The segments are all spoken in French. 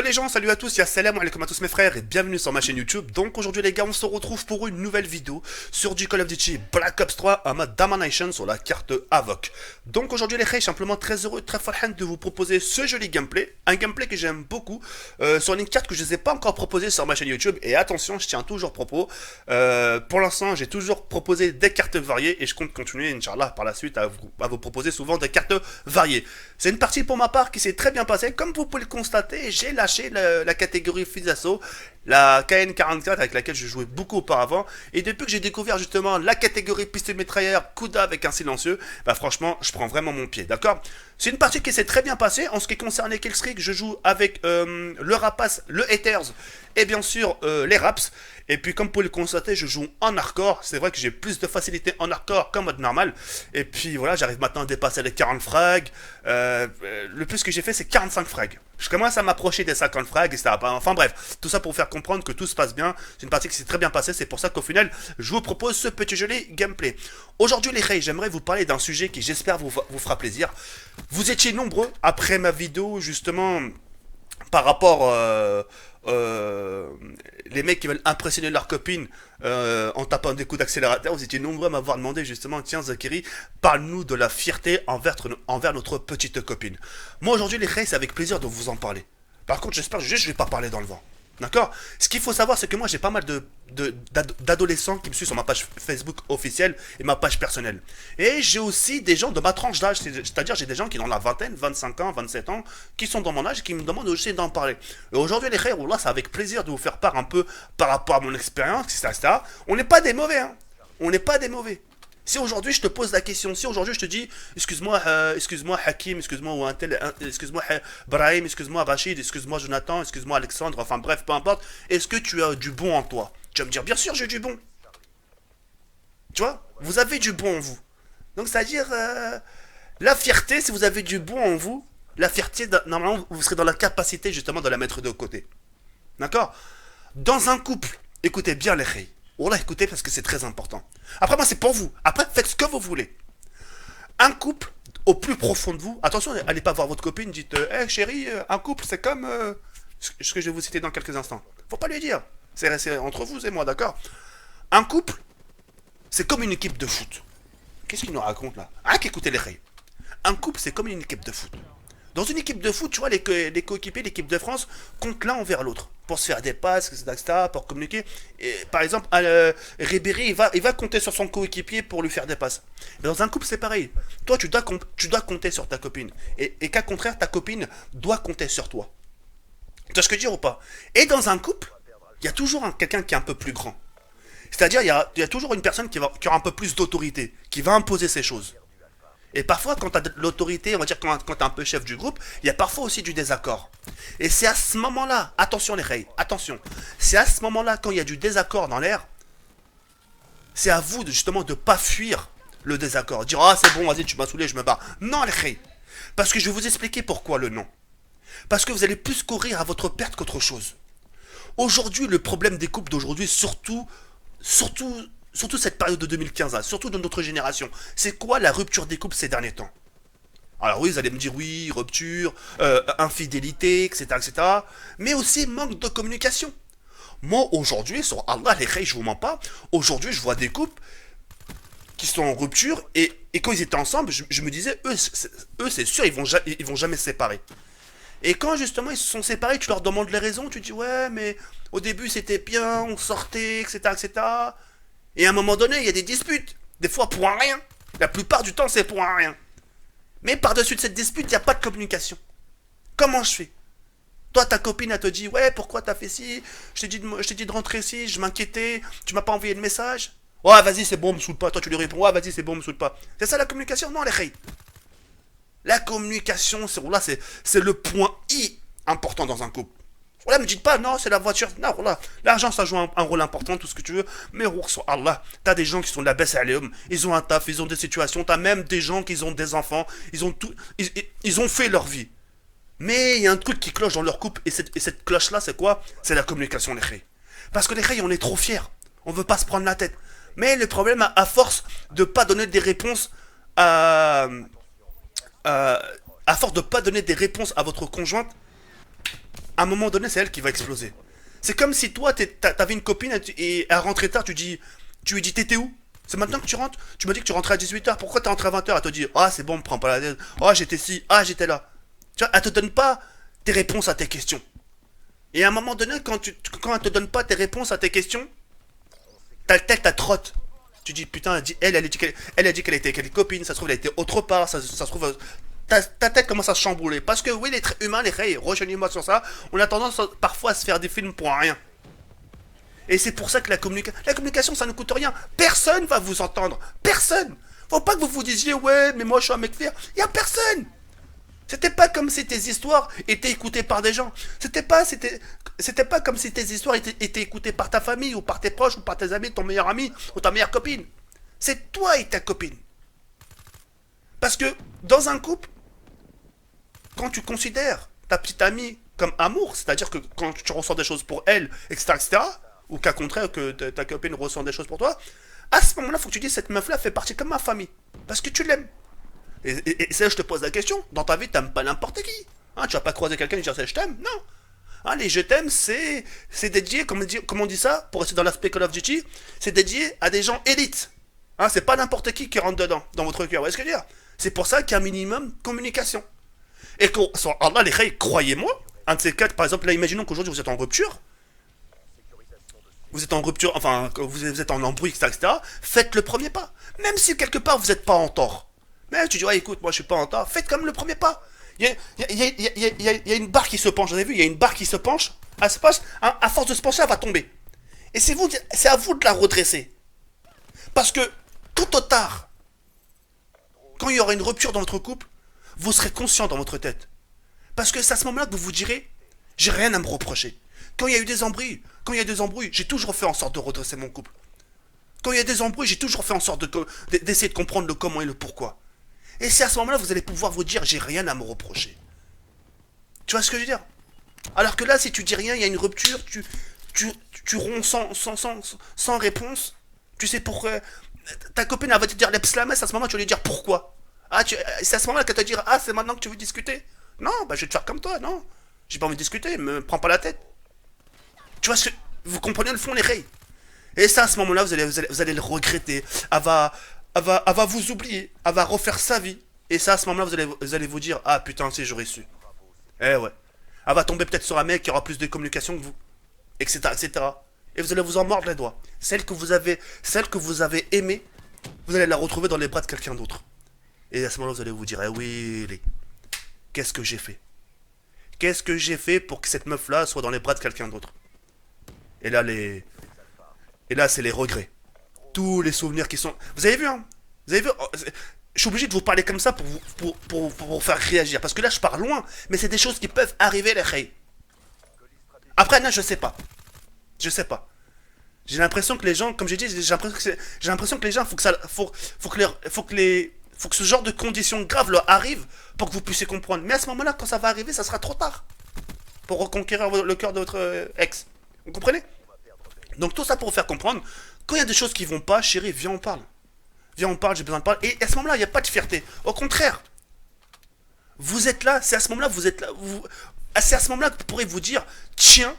les gens, salut à tous, salam alaikum à tous mes frères et bienvenue sur ma chaîne YouTube. Donc aujourd'hui les gars, on se retrouve pour une nouvelle vidéo sur du Call of Duty Black Ops 3 en mode Domination sur la carte Havoc. Donc aujourd'hui les gars, je suis simplement très heureux, très farhan de vous proposer ce joli gameplay. Un gameplay que j'aime beaucoup sur une carte que je ne vous ai pas encore proposée sur ma chaîne YouTube. Et attention, je tiens toujours propos. Pour l'instant, j'ai toujours proposé des cartes variées et je compte continuer, Inch'Allah, par la suite à vous proposer souvent des cartes variées. C'est une partie pour ma part qui s'est très bien passée. Comme vous pouvez le constater, j'ai lâché la catégorie fusil d'assaut, la KN-44 avec laquelle je jouais beaucoup auparavant. Et depuis que j'ai découvert justement la catégorie pistolet mitrailleur Kuda avec un silencieux, bah franchement, je prends vraiment mon pied, d'accord? C'est une partie qui s'est très bien passée. En ce qui concerne les killstreaks, je joue avec le Rapace, le Haters et bien sûr les Raps. Et puis comme vous pouvez le constater, je joue en hardcore. C'est vrai que j'ai plus de facilité en hardcore qu'en mode normal. Et puis voilà, j'arrive maintenant à dépasser les 40 frags. Le plus que j'ai fait, c'est 45 frags. Je commence à m'approcher des 50 frags, etc. Enfin bref, tout ça pour vous faire comprendre que tout se passe bien. C'est une partie qui s'est très bien passée. C'est pour ça qu'au final, je vous propose ce petit joli gameplay. Aujourd'hui les gars, j'aimerais vous parler d'un sujet qui j'espère vous fera plaisir. Vous étiez nombreux après ma vidéo justement par rapport les mecs qui veulent impressionner leurs copines en tapant des coups d'accélérateur. Vous étiez nombreux à m'avoir demandé justement, tiens Zakiri, parle-nous de la fierté envers notre petite copine. Moi aujourd'hui les gars, c'est avec plaisir de vous en parler. Par contre j'espère juste que je vais pas parler dans le vent. D'accord? Ce qu'il faut savoir, c'est que moi j'ai pas mal d'adolescents qui me suivent sur ma page Facebook officielle et ma page personnelle. Et j'ai aussi des gens de ma tranche d'âge, c'est-à-dire j'ai des gens qui ont la vingtaine, 25 ans, 27 ans, qui sont dans mon âge et qui me demandent aussi d'en parler. Et aujourd'hui les frères, là c'est avec plaisir de vous faire part un peu par rapport à mon expérience, etc. On n'est pas des mauvais, hein. On n'est pas des mauvais. Si aujourd'hui je te pose la question, si aujourd'hui je te dis, excuse-moi Hakim, excuse-moi ou un tel, excuse-moi Brahim, excuse-moi Rachid, excuse-moi Jonathan, excuse-moi Alexandre, enfin bref, peu importe, est-ce que tu as du bon en toi? Tu vas me dire, bien sûr j'ai du bon. Tu vois? Vous avez du bon en vous. Donc c'est-à-dire, la fierté, si vous avez du bon en vous, la fierté, normalement, vous serez dans la capacité justement de la mettre de côté. D'accord? Dans un couple, écoutez bien les filles. Oh là, écoutez, parce que c'est très important. Après, moi, c'est pour vous. Après, faites ce que vous voulez. Un couple, au plus profond de vous, attention, allez pas voir votre copine, dites, hey, chérie, un couple, c'est comme ce que je vais vous citer dans quelques instants. Faut pas lui dire. C'est entre vous et moi, d'accord? Un couple, c'est comme une équipe de foot. Qu'est-ce qu'il nous raconte là? Ah, qu'écoutez les règles. Un couple, c'est comme une équipe de foot. Dans une équipe de foot, tu vois, les coéquipiers, l'équipe de France, comptent l'un envers l'autre. Pour se faire des passes, etc., pour communiquer. Et, par exemple, Ribéry, il va compter sur son coéquipier pour lui faire des passes. Mais dans un couple, c'est pareil. Toi, tu dois compter sur ta copine. Et qu'à contraire, ta copine doit compter sur toi. Tu vois ce que je veux dire ou pas? Et dans un couple, il y a toujours quelqu'un qui est un peu plus grand. C'est-à-dire, il y a toujours une personne qui aura un peu plus d'autorité, qui va imposer ses choses. Et parfois, quand tu as de l'autorité, on va dire quand tu es un peu chef du groupe, il y a parfois aussi du désaccord. Et c'est à ce moment-là, attention les reilles, attention, c'est à ce moment-là, quand il y a du désaccord dans l'air, c'est à vous justement de ne pas fuir le désaccord. Dire, ah c'est bon, vas-y, tu m'as saoulé, je me barre. Non les reilles. Parce que je vais vous expliquer pourquoi le non. Parce que vous allez plus courir à votre perte qu'autre chose. Aujourd'hui, le problème des couples d'aujourd'hui, surtout cette période de 2015, là, surtout de notre génération, c'est quoi la rupture des couples ces derniers temps? Alors oui, vous allez me dire oui, rupture, infidélité, etc., etc., mais aussi manque de communication. Moi, aujourd'hui, sur Allah, les reilles, je vous mens pas, aujourd'hui, je vois des couples qui sont en rupture, et quand ils étaient ensemble, je me disais, eux, c'est sûr, ils vont jamais se séparer. Et quand justement ils se sont séparés, tu leur demandes les raisons, tu dis ouais, mais au début c'était bien, on sortait, etc., etc. Et à un moment donné, il y a des disputes. Des fois pour un rien. La plupart du temps, c'est pour un rien. Mais par-dessus de cette dispute, il n'y a pas de communication. Comment je fais? Toi, ta copine, elle te dit ouais, pourquoi t'as fait ci? Je t'ai dit de rentrer ici, je m'inquiétais, tu m'as pas envoyé de message. Ouais, vas-y, c'est bon, me saoule pas. Toi, tu lui réponds ouais, vas-y, c'est bon, me saoule pas. C'est ça la communication? Non, les reilles. La communication, c'est le point I important dans un couple. Voilà, me dites pas, non, c'est la voiture. Non, voilà. L'argent, ça joue un rôle important, tout ce que tu veux. Mais, Allah, t'as des gens qui sont de la baisse à l'homme. Ils ont un taf, ils ont des situations. T'as même des gens qui ont des enfants. Ils ont fait leur vie. Mais il y a un truc qui cloche dans leur couple. Et cette cloche-là, c'est quoi? C'est la communication, les khayes. Parce que les khayes, on est trop fiers. On veut pas se prendre la tête. Mais le problème, à force de pas donner des réponses à force de pas donner des réponses à votre conjointe, à un moment donné, c'est elle qui va exploser. C'est comme si toi, t'avais une copine et elle rentrait tard, tu lui dis t'étais où? C'est maintenant que tu rentres? Tu m'as dit que tu rentrais à 18h, pourquoi t'es rentré à 20h? Elle te dit, ah c'est bon, me prends pas la tête, ah j'étais ci, ah j'étais là. Tu vois, elle te donne pas tes réponses à tes questions. Et à un moment donné, quand elle te donne pas tes réponses à tes questions, ta tête, ta trotte. Tu dis, putain, elle a dit qu'elle était avec une copine, ça se trouve, elle était autre part, ça se trouve, ta tête commence à se chambouler. Parce que oui, l'être humain, les règles, rejoignez-moi sur ça, on a tendance parfois à se faire des films pour rien. Et c'est pour ça que la communication, ça ne coûte rien. Personne va vous entendre. Personne. Faut pas que vous vous disiez, ouais, mais moi je suis un mec fier. Y a personne. C'était pas comme si tes histoires étaient écoutées par des gens. C'était pas comme si tes histoires étaient écoutées par ta famille, ou par tes proches, ou par tes amis, ton meilleur ami, ou ta meilleure copine. C'est toi et ta copine. Parce que dans un couple, quand tu considères ta petite amie comme amour, c'est-à-dire que quand tu ressens des choses pour elle, etc., ou qu'à contraire que ta copine ressent des choses pour toi, à ce moment-là, il faut que tu dises cette meuf-là fait partie comme ma famille. Parce que tu l'aimes. Et c'est là que je te pose la question, dans ta vie, t'aimes pas n'importe qui. Hein, tu vas pas croiser quelqu'un et dire je t'aime, non. Hein, les je t'aime, c'est dédié, comme on dit ça, pour rester dans l'aspect Call of Duty, c'est dédié à des gens élites. Hein, c'est pas n'importe qui rentre dedans, dans votre cœur, vous voyez ce que je veux dire? C'est pour ça qu'il y a un minimum de communication. Et que, sur Allah, les règles, croyez-moi, un de ces quatre, par exemple, là, imaginons qu'aujourd'hui vous êtes en rupture, enfin, que vous êtes en embrouille, etc., faites le premier pas. Même si quelque part vous n'êtes pas en tort. Mais tu dis, ouais, écoute, moi je suis pas en tort, faites comme le premier pas. Il y a une barre qui se penche, vous avez vu, il y a une barre qui se penche, elle se penche, hein, à force de se pencher, elle va tomber. Et c'est à vous de la redresser. Parce que, tôt ou tard, quand il y aura une rupture dans votre couple, vous serez conscient dans votre tête. Parce que c'est à ce moment-là que vous vous direz, j'ai rien à me reprocher. Quand il y a eu des embrouilles, j'ai toujours fait en sorte de redresser mon couple. Quand il y a des embrouilles, j'ai toujours fait en sorte d'essayer de comprendre le comment et le pourquoi. Et c'est à ce moment-là que vous allez pouvoir vous dire, j'ai rien à me reprocher. Tu vois ce que je veux dire? Alors que là, si tu dis rien, il y a une rupture, tu ronds sans réponse. Tu sais pourquoi. Ta copine, elle va te dire l'epslames, à ce moment-là, tu vas lui dire pourquoi. C'est à ce moment-là qu'elle te dira, ah, c'est maintenant que tu veux discuter? Non, bah je vais te faire comme toi, non. J'ai pas envie de discuter, me prends pas la tête. Tu vois ce que. Vous comprenez le fond, les règles. Et ça, à ce moment-là, vous allez le regretter. Elle va vous oublier. Elle va refaire sa vie. Et ça, à ce moment-là, vous allez vous dire, ah putain, si j'aurais su. Eh ouais. Elle va tomber peut-être sur un mec qui aura plus de communication que vous. Etc. etc. Et vous allez vous en mordre les doigts. Celle que vous avez aimée, vous allez la retrouver dans les bras de quelqu'un d'autre. Et à ce moment-là, vous allez vous dire, eh oui, qu'est-ce que j'ai fait? Qu'est-ce que j'ai fait pour que cette meuf-là soit dans les bras de quelqu'un d'autre? Et là, c'est les regrets. Tous les souvenirs qui sont... Vous avez vu, hein? Vous avez vu? Je suis obligé de vous parler comme ça pour vous faire réagir. Parce que là, je pars loin. Mais c'est des choses qui peuvent arriver, les règles. Après, là, je sais pas. Je sais pas. J'ai l'impression que les gens, comme j'ai dit, j'ai l'impression que les gens, faut que ce genre de conditions graves leur arrivent pour que vous puissiez comprendre. Mais à ce moment-là, quand ça va arriver, ça sera trop tard. Pour reconquérir le cœur de votre ex. Vous comprenez? Donc tout ça pour vous faire comprendre, quand il y a des choses qui vont pas, chérie, viens on parle. Viens on parle, j'ai besoin de parler. Et à ce moment-là, il n'y a pas de fierté. Au contraire, vous êtes là, c'est à ce moment-là, c'est à ce moment-là que vous pourrez vous dire, tiens,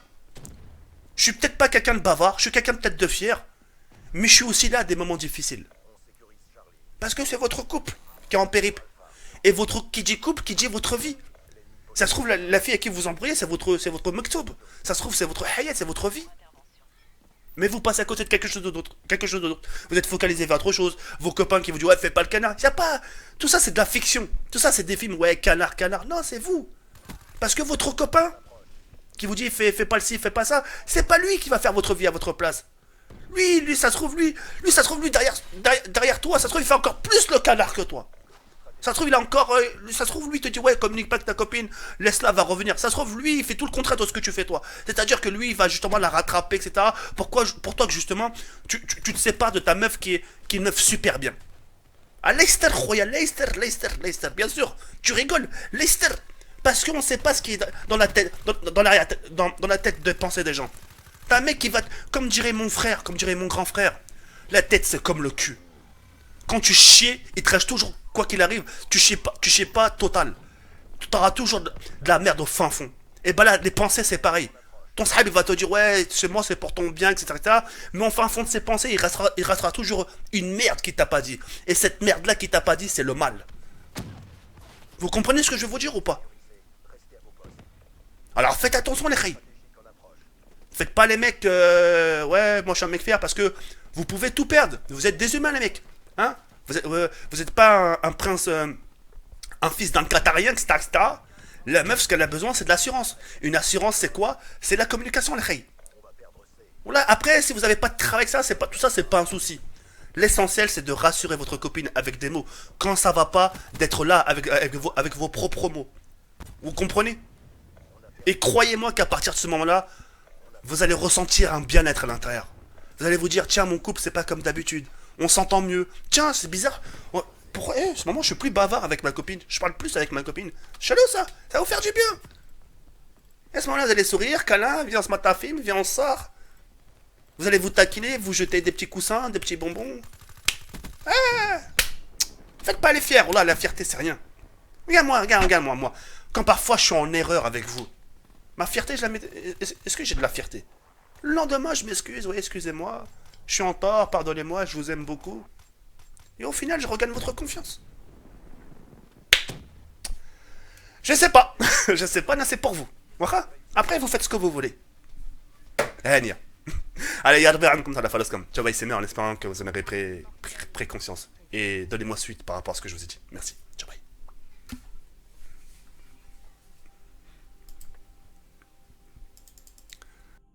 je suis peut-être pas quelqu'un de bavard, je suis quelqu'un peut-être de fier, mais je suis aussi là à des moments difficiles. Parce que c'est votre couple qui est en périple. Et qui dit couple, qui dit votre vie. Ça se trouve, la fille à qui vous embrouillez, c'est votre mektoub. Ça se trouve, c'est votre hayat, c'est votre vie. Mais vous passez à côté de quelque chose d'autre. Vous êtes focalisé vers autre chose. Vos copains qui vous disent, ouais, fais pas le canard. Y a pas. Tout ça, c'est de la fiction. Tout ça, c'est des films, ouais, canard. Non, c'est vous. Parce que votre copain, qui vous dit, fais pas le ci, fais pas ça, c'est pas lui qui va faire votre vie à votre place. Lui, ça se trouve, derrière toi, ça se trouve, il fait encore plus le canard que toi. Ça se trouve, il a encore. Ça se trouve, lui, il te dit, ouais, communique pas avec ta copine, laisse-la, va revenir. Ça se trouve, lui, il fait tout le contraire de ce que tu fais, toi. C'est-à-dire que lui, il va justement la rattraper, etc. Pour toi, que justement, tu te sépares de ta meuf qui est une meuf super bien. Ah, Leicester, Royal, Leicester, bien sûr. Tu rigoles, Leicester. Parce qu'on sait pas ce qui est dans la tête, dans la tête de pensée des gens. T'as un mec qui va, comme dirait mon frère, comme dirait mon grand frère, la tête, c'est comme le cul. Quand tu chies, il te reste toujours, quoi qu'il arrive, tu chies pas total. Tu auras toujours de la merde au fin fond. Et bah là, les pensées, c'est pareil. Ton sahib, il va te dire, ouais, chez moi, c'est pour ton bien, etc., etc. Mais enfin, au fond de ses pensées, il restera toujours une merde qui t'a pas dit. Et cette merde-là qui t'a pas dit, c'est le mal. Vous comprenez ce que je veux vous dire ou pas? Alors faites attention, les khayes. Faites pas les mecs, ouais, moi je suis un mec fier parce que vous pouvez tout perdre. Vous êtes des humains, les mecs. Hein? Vous êtes pas un prince, un fils d'un Qatarien, etc., etc. La meuf, ce qu'elle a besoin, c'est de l'assurance. Une assurance, c'est quoi? C'est la communication, les khayes. Voilà. Après, si vous n'avez pas de travail avec ça, c'est pas tout ça, c'est pas un souci. L'essentiel, c'est de rassurer votre copine avec des mots. Quand ça va pas, d'être là avec vos propres mots. Vous comprenez? Et croyez-moi qu'à partir de ce moment-là, vous allez ressentir un bien-être à l'intérieur. Vous allez vous dire, tiens, mon couple, c'est pas comme d'habitude. On s'entend mieux. Tiens, c'est bizarre. Pourquoi, ce moment, je suis plus bavard avec ma copine. Je parle plus avec ma copine. Chalou, ça. Ça va vous faire du bien. Et à ce moment-là, vous allez sourire, câlin, viens, on se mate à film, viens, on sort. Vous allez vous taquiner, vous jeter des petits coussins, des petits bonbons. Ah, faites pas les fiers. Oh là, la fierté, c'est rien. Regarde-moi, regarde-moi, moi. Quand parfois je suis en erreur avec vous, ma fierté, je la mets. Est-ce que j'ai de la fierté? Le lendemain, je m'excuse, oui, excusez-moi. Je suis en tort, pardonnez-moi, je vous aime beaucoup. Et au final, je regagne votre confiance. Je sais pas. Je sais pas, non, c'est pour vous. Voilà. Après, vous faites ce que vous voulez. Nia. Allez, yardez comme ça, la falasse comme. Tu vas essayer en espérant que vous en aurez pris conscience. Et donnez-moi suite par rapport à ce que je vous ai dit. Merci. Ciao, bye.